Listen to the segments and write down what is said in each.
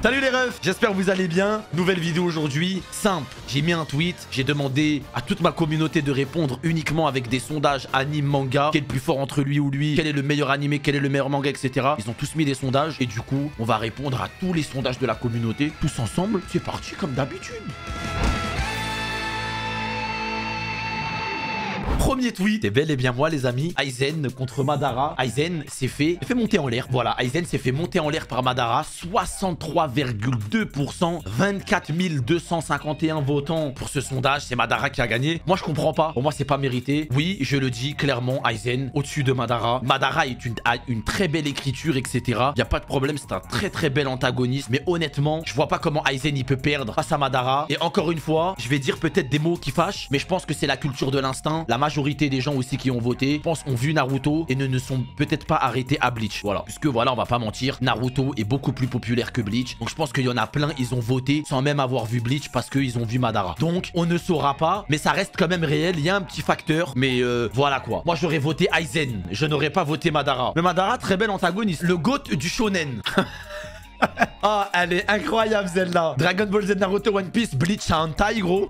Salut les refs, j'espère que vous allez bien. Nouvelle vidéo aujourd'hui, simple. J'ai mis un tweet, j'ai demandé à toute ma communauté de répondre uniquement avec des sondages anime manga. Quel est le plus fort entre lui ou lui, quel est le meilleur animé, quel est le meilleur manga, etc. Ils ont tous mis des sondages et du coup, on va répondre à tous les sondages de la communauté. Tous ensemble, c'est parti comme d'habitude. Premier tweet, c'est bel et bien moi les amis. Aizen contre Madara. Aizen s'est fait monter en l'air. Voilà, Aizen s'est fait monter en l'air par Madara. 63,2%. 24 251 votants pour ce sondage. C'est Madara qui a gagné. Moi je comprends pas. Pour moi c'est pas mérité. Oui, je le dis clairement, Aizen au-dessus de Madara. Madara a une très belle écriture, etc. Y a pas de problème, c'est un très bel antagoniste. Mais honnêtement, je vois pas comment Aizen il peut perdre face à Madara. Et encore une fois, je vais dire peut-être des mots qui fâchent, mais je pense que c'est la culture de l'instinct. La majorité des gens aussi qui ont voté, je pense, ont vu Naruto et ne sont peut-être pas arrêtés à Bleach. Voilà, puisque voilà, on va pas mentir, Naruto est beaucoup plus populaire que Bleach. Donc je pense qu'il y en a plein, ils ont voté sans même avoir vu Bleach parce qu'ils ont vu Madara. Donc on ne saura pas, mais ça reste quand même réel. Il y a un petit facteur, mais voilà quoi. Moi j'aurais voté Aizen, je n'aurais pas voté Madara. Mais Madara, très bel antagoniste. Le GOAT du shonen. Oh, elle est incroyable celle-là. Dragon Ball Z, Naruto, One Piece, Bleach, ça a un taille gros.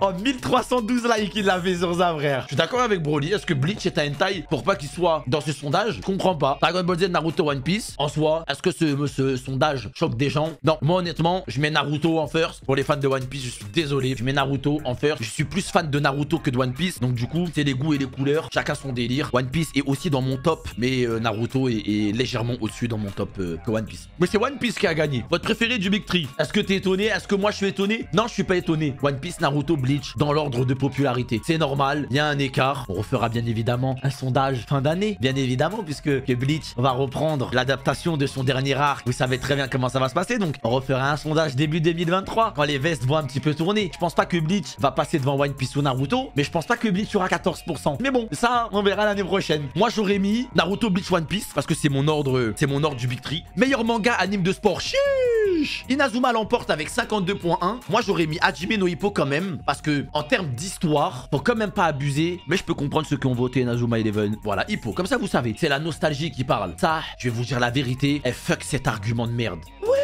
Oh, 1312 likes il l'a fait sur ça, frère. Je suis d'accord avec Broly. Est-ce que Bleach est un hentai pour pas qu'il soit dans ce sondage? Je comprends pas. Dragon Ball Z, Naruto, One Piece. En soi, est-ce que ce sondage choque des gens? Non. Moi, honnêtement, je mets Naruto en first. Pour les fans de One Piece, je suis désolé. Je mets Naruto en first. Je suis plus fan de Naruto que de One Piece. Donc, du coup, c'est les goûts et les couleurs. Chacun son délire. One Piece est aussi dans mon top. Mais Naruto est légèrement au-dessus dans mon top que One Piece. Mais c'est One Piece qui a gagné. Votre préféré du Big Tree. Est-ce que t'es étonné? Est-ce que moi, je suis étonné? Non, je suis pas étonné. One Piece, Naruto, Bleach. Dans l'ordre de popularité. C'est normal, il y a un écart. On refera bien évidemment un sondage fin d'année, bien évidemment, puisque Bleach va reprendre l'adaptation de son dernier arc. Vous savez très bien comment ça va se passer, donc on refera un sondage début 2023, quand les vestes vont un petit peu tourner. Je pense pas que Bleach va passer devant One Piece ou Naruto, mais je pense pas que Bleach aura 14%. Mais bon, ça, on verra l'année prochaine. Moi, j'aurais mis Naruto, Bleach, One Piece, parce que c'est mon ordre du Big Tree. Meilleur manga anime de sport, chiche. Inazuma l'emporte avec 52.1. Moi, j'aurais mis Hajime no Ippo quand même, parce que en termes d'histoire, faut quand même pas abuser, mais je peux comprendre ceux qui ont voté Inazuma Eleven. Voilà, Hippo, comme ça vous savez, c'est la nostalgie qui parle. Ça, je vais vous dire la vérité, et fuck cet argument de merde. Ouais,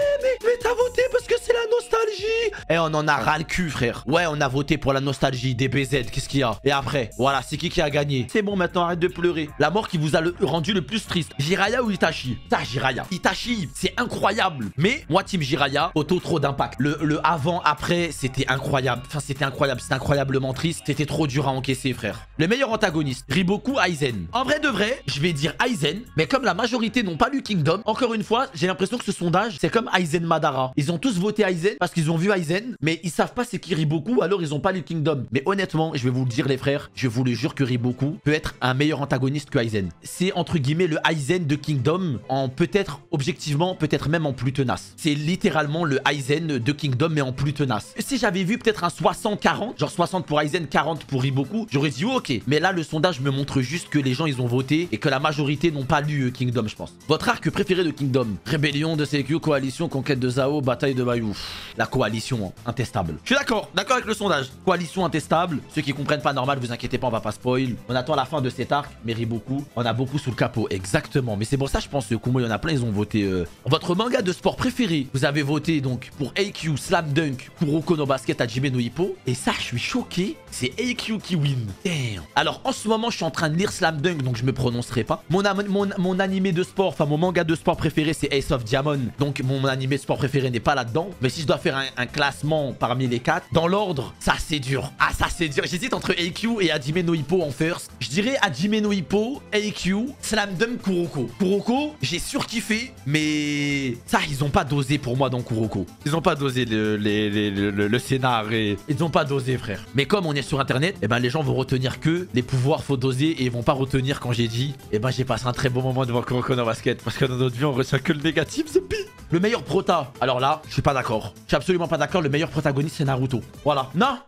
mais t'as voté parce que c'est la nostalgie. Eh, on en a ras le cul, frère. Ouais, on a voté pour la nostalgie, DBZ, qu'est-ce qu'il y a? Et après, voilà, c'est qui a gagné? C'est bon, maintenant arrête de pleurer. La mort qui vous a rendu le plus triste, Jiraiya ou Itachi? Ça, Jiraiya. Itachi, c'est incroyable. Mais moi, team Jiraiya, auto trop d'impact. Le avant-après, c'était incroyable. Enfin, c'était incroyablement triste. C'était trop dur à encaisser, frère. Le meilleur antagoniste, Riboku, Aizen. En vrai de vrai, je vais dire Aizen, mais comme la majorité n'ont pas lu Kingdom, encore une fois, j'ai l'impression que ce sondage, c'est comme Aizen Madara. Ils ont tous voté Aizen parce qu'ils ont vu Aizen, mais ils savent pas c'est qui Riboku, alors ils ont pas lu Kingdom. Mais honnêtement, je vais vous le dire les frères, je vous le jure que Riboku peut être un meilleur antagoniste que Aizen. C'est entre guillemets le Aizen de Kingdom, en peut-être objectivement, peut-être même en plus tenace. C'est littéralement le Aizen de Kingdom, mais en plus tenace. Si j'avais vu peut-être un 60-40, genre 60 pour Aizen, 40 pour Riboku, j'aurais dit oh, ok. Mais là, le sondage me montre juste que les gens, ils ont voté et que la majorité n'ont pas lu Kingdom, je pense. Votre arc préféré de Kingdom? Rébellion de Seikyu, coalition, conquête de Zao, bataille de Bayou. La coalition, hein, intestable. Je suis d'accord avec le sondage. Coalition intestable. Ceux qui comprennent pas normal, vous inquiétez pas, on va pas spoil. On attend la fin de cet arc, mais Riboku, on a beaucoup sous le capot. Exactement. Mais c'est pour ça, je pense que Kumo, il y en a plein, ils ont voté. Votre manga de sport préféré? Vous avez voté donc pour AQ, Slam Dunk, Kuroko no Basket, Hajime no Ippo. Et ça, je suis choqué. C'est AQ qui win. Damn. Alors, en ce moment, je suis en train de lire Slam Dunk, donc je me prononcerai pas. Mon animé de sport, enfin, mon manga de sport préféré, c'est Ace of Diamond. Donc, mon animé de sport préféré n'est pas là-dedans. Mais si je dois faire un classement parmi les 4, dans l'ordre, ça, c'est dur. Ah, ça, c'est dur. J'hésite entre AQ et Hajime no Ippo en first. Je dirais Hajime no Ippo, AQ, Slam Dunk, Kuroko. Kuroko, j'ai surkiffé, mais ça, ils ont pas dosé pour moi dans Kuroko. Ils ont pas dosé le scénar et ils ont pas dosé, frère. Mais comme on est sur internet, eh ben les gens vont retenir que les pouvoirs faut doser et ils vont pas retenir quand j'ai dit eh ben j'ai passé un très bon moment devant Kuroko no Basket parce que dans notre vie on retient que le négatif, c'est pire. Le meilleur prota, alors là, je suis pas d'accord. Je suis absolument pas d'accord, le meilleur protagoniste c'est Naruto. Voilà. Non.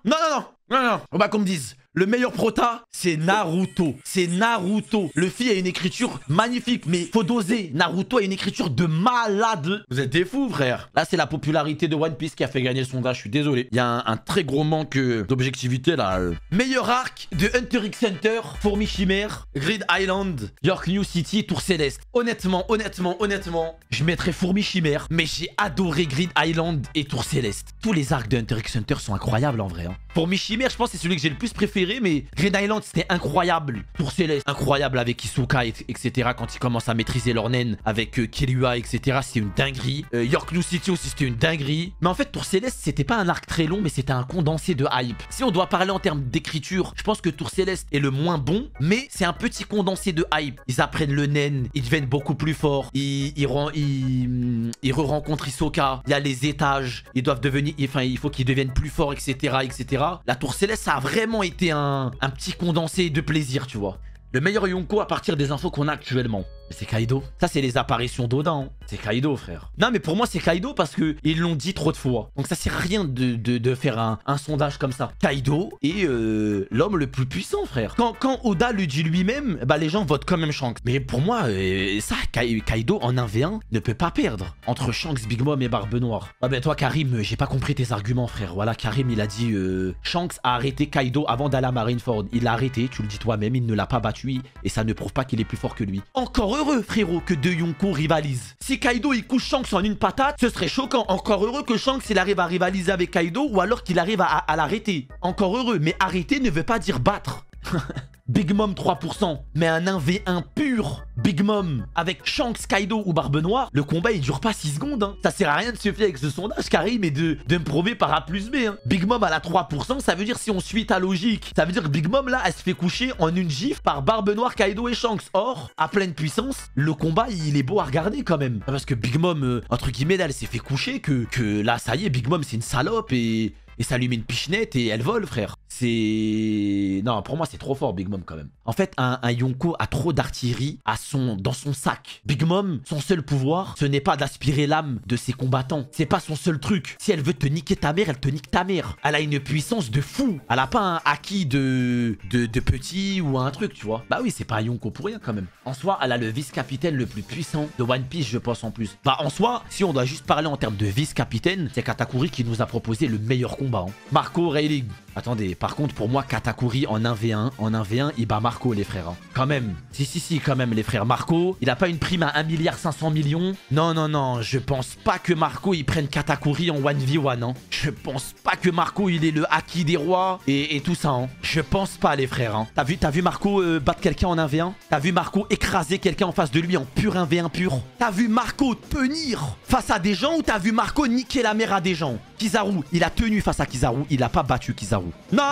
On va qu'on me dise Le meilleur prota, c'est Naruto. C'est Naruto. Luffy a une écriture magnifique, mais faut doser. Naruto a une écriture de malade. Vous êtes des fous, frère. Là, c'est la popularité de One Piece qui a fait gagner le sondage. Je suis désolé. Il y a un très gros manque d'objectivité, là. Meilleur arc de Hunter x Hunter, Fourmi Chimère, Grid Island, York New City, Tour Céleste. Honnêtement, je mettrais Fourmi Chimère, mais j'ai adoré Grid Island et Tour Céleste. Tous les arcs de Hunter x Hunter sont incroyables en vrai. Hein. Fourmi Chimère, je pense que c'est celui que j'ai le plus préféré, mais Grid Island, c'était incroyable. Tour Céleste, incroyable avec Isuka, etc. Quand ils commencent à maîtriser leur naine avec Killua, etc. C'était une dinguerie. York New City aussi, c'était une dinguerie. Mais en fait, Tour Céleste, c'était pas un arc très long, mais c'était un condensé de hype. Si on doit parler en termes d'écriture, je pense que Tour Céleste est le moins bon, mais c'est un petit condensé de hype. Ils apprennent le naine, ils deviennent beaucoup plus forts, ils re-rencontrent Hisoka, il y a les étages, ils doivent devenir, enfin, il faut qu'ils deviennent plus forts, etc., etc. La Tour Céleste, ça a vraiment été un petit condensé de plaisir, tu vois. Le meilleur Yonko à partir des infos qu'on a actuellement. C'est Kaido. Ça, c'est les apparitions d'Oda. Hein. C'est Kaido, frère. Non, mais pour moi, c'est Kaido parce qu'ils l'ont dit trop de fois. Donc ça sert à rien de faire un sondage comme ça. Kaido est l'homme le plus puissant, frère. Quand Oda le dit lui-même, bah, les gens votent quand même Shanks. Mais pour moi, ça, Kaido en 1v1 ne peut pas perdre entre Shanks, Big Mom et Barbe Noire. Ah ben toi, Karim, j'ai pas compris tes arguments, frère. Voilà, Karim, il a dit Shanks a arrêté Kaido avant d'aller à Marineford. Il l'a arrêté, tu le dis toi-même, il ne l'a pas battu et ça ne prouve pas qu'il est plus fort que lui. Encore heureux, frérot, que deux Yonko rivalisent. Si Kaido il couche Shanks en une patate, ce serait choquant. Encore heureux que Shanks il arrive à rivaliser avec Kaido ou alors qu'il arrive à l'arrêter. Encore heureux, mais arrêter ne veut pas dire battre. Big Mom 3%, mais un 1v1 pur Big Mom avec Shanks, Kaido ou Barbe Noire, le combat il dure pas 6 secondes. Hein. Ça sert à rien de se fier avec ce sondage, Karim, et de me prouver par A plus B. Hein. Big Mom à la 3%, ça veut dire si on suit ta logique, ça veut dire que Big Mom là, elle se fait coucher en une gifle par Barbe Noire, Kaido et Shanks. Or, à pleine puissance, le combat il est beau à regarder quand même. Parce que Big Mom, entre guillemets, elle s'est fait coucher, que là ça y est, Big Mom c'est une salope et ça lui met une pichenette et elle vole, frère. C'est... Non, pour moi, c'est trop fort, Big Mom, quand même. En fait, un Yonko a trop d'artillerie dans son sac. Big Mom, son seul pouvoir, ce n'est pas d'aspirer l'âme de ses combattants. C'est pas son seul truc. Si elle veut te niquer ta mère, elle te nique ta mère. Elle a une puissance de fou. Elle a pas un acquis de petit ou un truc, tu vois. Bah oui, c'est pas un Yonko pour rien, quand même. En soi, elle a le vice-capitaine le plus puissant de One Piece, je pense, en plus. Bah, en soi, si on doit juste parler en termes de vice-capitaine, c'est Katakuri qui nous a proposé le meilleur combat. Hein. Marco Rayleigh. Attendez, par contre, pour moi, Katakuri en 1v1, il bat Marco, les frères. Hein. Quand même. Si, quand même, les frères. Marco, il a pas une prime à 1,5 milliard. Non. Je pense pas que Marco, il prenne Katakuri en 1v1. Hein. Je pense pas que Marco, il est le haki des rois et tout ça. Hein. Je pense pas, les frères. Hein. T'as vu Marco battre quelqu'un en 1v1? T'as vu Marco écraser quelqu'un en face de lui en pur 1v1 pur? T'as vu Marco tenir face à des gens ou t'as vu Marco niquer la mère à des gens? Kizaru, il a tenu face à Kizaru, il a pas battu Kizaru. Non.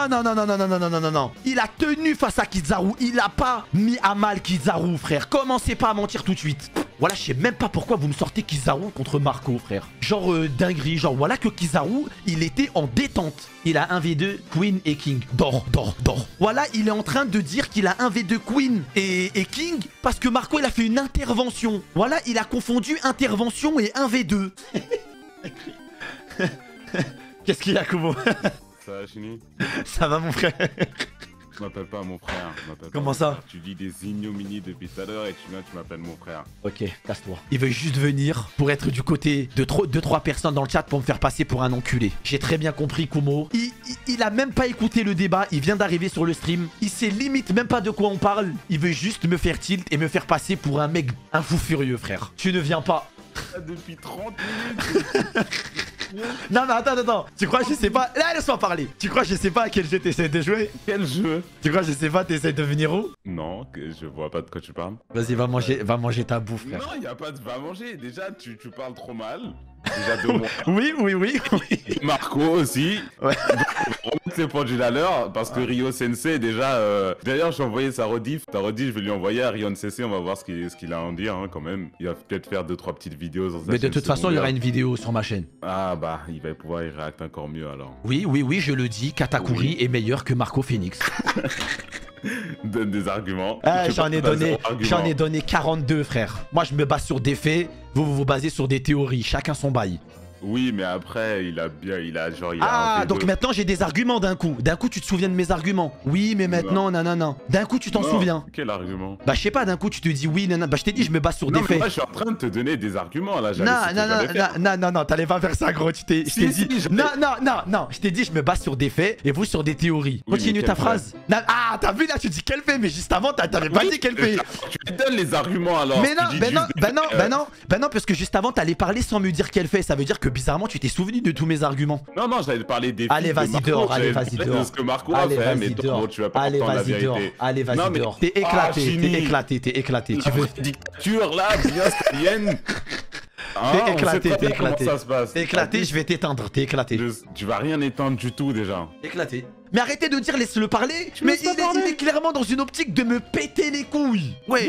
Il a tenu face à Kizaru, il a pas mis à mal Kizaru, frère. Commencez pas à mentir tout de suite. Voilà, je sais même pas pourquoi vous me sortez Kizaru contre Marco, frère. Genre dinguerie, genre voilà que Kizaru, il était en détente. Il a 1v2 Queen et King. Dors. Voilà, il est en train de dire qu'il a 1v2 Queen et King parce que Marco, il a fait une intervention. Voilà, il a confondu intervention et 1v2. Qu'est-ce qu'il y a, Kubo? Ça va, Chini? Ça va, mon frère? Tu m'appelles pas mon frère. Comment ça? Frère. Tu dis des ignominies depuis tout à l'heure et tu m'appelles mon frère. Ok, casse-toi. Il veut juste venir pour être du côté de 2-3 personnes dans le chat pour me faire passer pour un enculé. J'ai très bien compris, Kumo. Il a même pas écouté le débat. Il vient d'arriver sur le stream. Il sait limite même pas de quoi on parle. Il veut juste me faire tilt et me faire passer pour un mec, un fou furieux, frère. Tu ne viens pas. Depuis 30 minutes. Non mais attends, tu crois que je sais pas? Là, laisse-moi parler. Tu crois que je sais pas à quel jeu t'essaies de jouer? Quel jeu? Tu crois que je sais pas, t'essaies de venir où? Non, je vois pas de quoi tu parles. Vas-y, va manger ta bouffe, frère. Non, y a pas de va manger. Déjà, tu parles trop mal. Déjà de moi. Oui. Et Marco aussi. Ouais. On remonte les pendules à l'heure parce que Ryo Sensei déjà. D'ailleurs, j'ai envoyé sa rediff. Ta rediff, je vais lui envoyer à Ryon CC. On va voir ce qu'il a à en dire hein, quand même. Il va peut-être faire 2-3 petites vidéos sur sa Mais de toute façon, il y aura une vidéo sur ma chaîne. Ah bah, il va pouvoir y réacter encore mieux alors. Oui, je le dis. Katakuri est meilleur que Marco Phoenix. Donne des arguments. Ah, j'en ai donné 42, frère. Moi, je me base sur des faits. Vous basez sur des théories. Chacun son bail. Oui, mais après, il a genre, il a Ah, un donc V2. maintenant j'ai des arguments d'un coup. D'un coup, tu te souviens de mes arguments. Oui, mais maintenant, nanana. D'un coup, tu t'en Non, souviens. Quel argument? Bah, je sais pas, d'un coup, tu te dis oui, nanana. Bah, je t'ai dit, je me base sur Non, des mais faits. moi, je suis en train de te donner des arguments, là. J'allais Non, ce que non, j'allais faire. non, t'allais pas faire ça, gros. Je t'ai Si, dit. si, Non, je t'ai dit, je me base sur des faits et vous sur des théories. Oui, Continue mais ta quel phrase. Non, ah, t'as vu là, tu dis quel fait, mais juste avant, t'avais pas dit quel fait. Tu me donnes les arguments, alors. Mais Tu non, dis ben non, juste des ben non, faits. ben non, ben non, parce que juste avant, t'allais parler sans me dire quel fait. Ça veut dire que bizarrement, tu t'es souvenu de tous mes arguments. Non, non, j'allais te parler des Allez, films de vas-y Marco, dehors, allez, j'allais te vas-y parler dehors. de ce que Marco a Allez, fait, mais vas-y toi, dehors. bon, tu vas pas Allez, entendre la vas-y dehors. vérité. Allez, Non, vas-y mais- dehors. T'es Ah, éclaté, Chini. t'es éclaté, t'es éclaté. Tu veux. Dictature, là, bien stalienne. Hein, T'es on sait éclaté, très t'es bien comment éclaté. ça se passe. T'es éclaté, je vais t'éteindre, t'es éclaté. Tu vas rien éteindre du tout, déjà. Éclaté. Mais arrêtez de dire laisse-le parler. Je Mais laisse pas il parler. est clairement dans une optique de me péter les couilles. Ouais,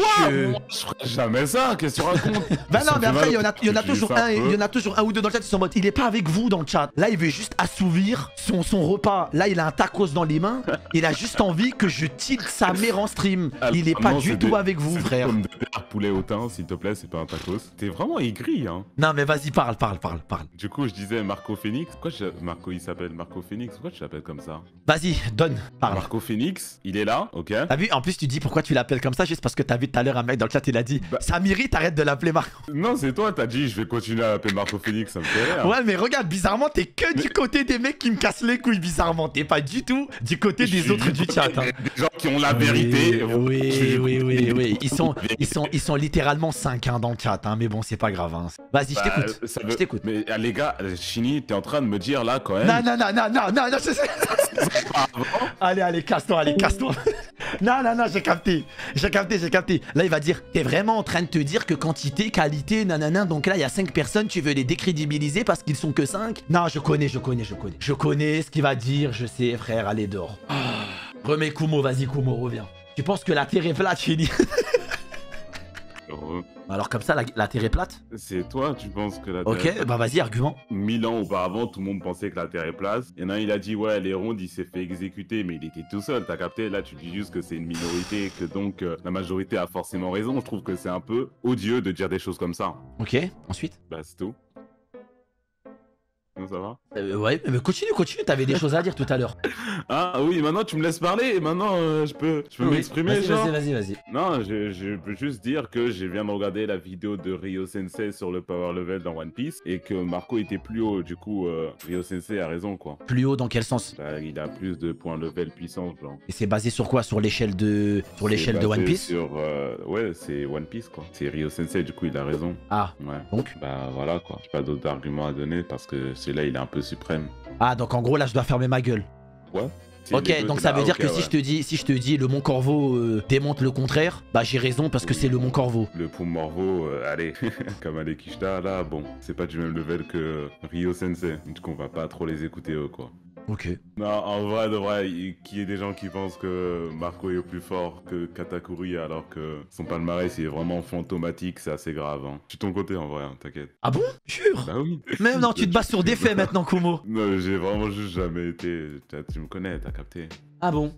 Moi, je ferais jamais ça, qu'est-ce que tu racontes? Bah non, Ça mais fait après, mal il y en a, au- il y en a tu toujours glisses un, peu. il y en a toujours un ou deux dans le chat qui sont en mode, il est pas avec vous dans le chat. Là, il veut juste assouvir son repas. Là, il a un tacos dans les mains. Il a juste envie que je tilte sa mère en stream. Alors, Il est pas non, du c'est tout des- avec vous, c'est des frère. pommes de terre, poulet au thym, s'il te plaît, c'est pas un tacos. T'es vraiment aigri, hein. Non, mais vas-y, parle. Du coup, je disais Marco Phoenix. Marco, il s'appelle Marco Phoenix. Pourquoi tu l'appelles comme ça? Vas-y, donne, parle. Marco Phoenix, il est là, ok? T'as vu, en plus, tu dis pourquoi tu l'appelles comme ça, juste parce que t'as vu tout à l'heure un mec dans le chat, il a dit Bah- Samiri, t'arrêtes de l'appeler Marco. Non, c'est toi, t'as dit, je vais continuer à l'appeler Marco Phoenix, ça me fait rire. Ouais, mais regarde, bizarrement, t'es que du côté des mecs qui me cassent les couilles, bizarrement. T'es pas du tout du côté Je des suis autres du chat. Hein. Des gens qui ont la vérité. Oui. Ils sont littéralement 5 hein, dans le chat, hein, mais bon, c'est pas grave. Hein. Vas-y, je Bah, t'écoute. ça Je t'écoute. Mais les gars, Chini, t'es en train de me dire là quand même. Non, allez, casse-toi. Non, j'ai capté. Là, il va dire, t'es vraiment en train de te dire que quantité, qualité, nanana, donc là, il y a 5 personnes, tu veux les décrédibiliser parce qu'ils sont que 5? Non, je connais. Je connais ce qu'il va dire, je sais, frère, allez, dehors. Remets Kumo, vas-y, Kumo, reviens. Tu penses que la terre est plate, Chili? Alors comme ça, la terre est plate? C'est toi, tu penses que la Terre est Ok, plate? bah vas-y, argument. 1000 ans auparavant, tout le monde pensait que la Terre est plate. Il y en a un, il a dit, ouais, elle est ronde, il s'est fait exécuter, mais il était tout seul, t'as capté? Là, tu dis juste que c'est une minorité, que donc la majorité a forcément raison. Je trouve que c'est un peu odieux de dire des choses comme ça. Ok, ensuite? Bah, c'est tout. Non, ça va? Ouais, mais continue, t'avais des choses à dire tout à l'heure. Ah oui, maintenant tu me laisses parler, et maintenant je peux Oui, m'exprimer, genre? Vas-y. Non, je peux juste dire que je viens de regarder la vidéo de Ryo Sensei sur le power level dans One Piece et que Marco était plus haut. Du coup, Ryo Sensei a raison, quoi. Plus haut dans quel sens? Bah, il a plus de points level puissance, genre. Et c'est basé sur quoi? Sur l'échelle de C'est One basé Piece? sur, ouais, c'est One Piece, quoi. C'est Ryo Sensei, du coup, il a raison. Ah, Ouais. donc? Bah, voilà, quoi. J'ai pas d'autres arguments à donner parce que celui-là, il est un peu suprême. Ah, donc en gros, là, je dois fermer ma gueule. Ouais. Si, Ok, les deux, donc c'est ça là, veut dire ok, que ouais. si je te dis le Mont Corvo démonte le contraire, bah j'ai raison parce que c'est le Mont Corvo. Le Pont Morvo, allez, comme Allez Kishta, là, bon, c'est pas du même level que Ryo Sensei. Du coup, on va pas trop les écouter, eux, quoi. Ok. Non, en vrai, de vrai, qu'il y ait des gens qui pensent que Marco est plus fort que Katakuri alors que son palmarès il est vraiment fantomatique, c'est assez grave. Hein. Je suis de ton côté en vrai, hein, t'inquiète. Ah bon? Jure? Bah oui. Même non, tu te bases sur des faits maintenant, Kumo. Non, j'ai vraiment juste jamais été. Tu me connais, t'as capté. Ah bon?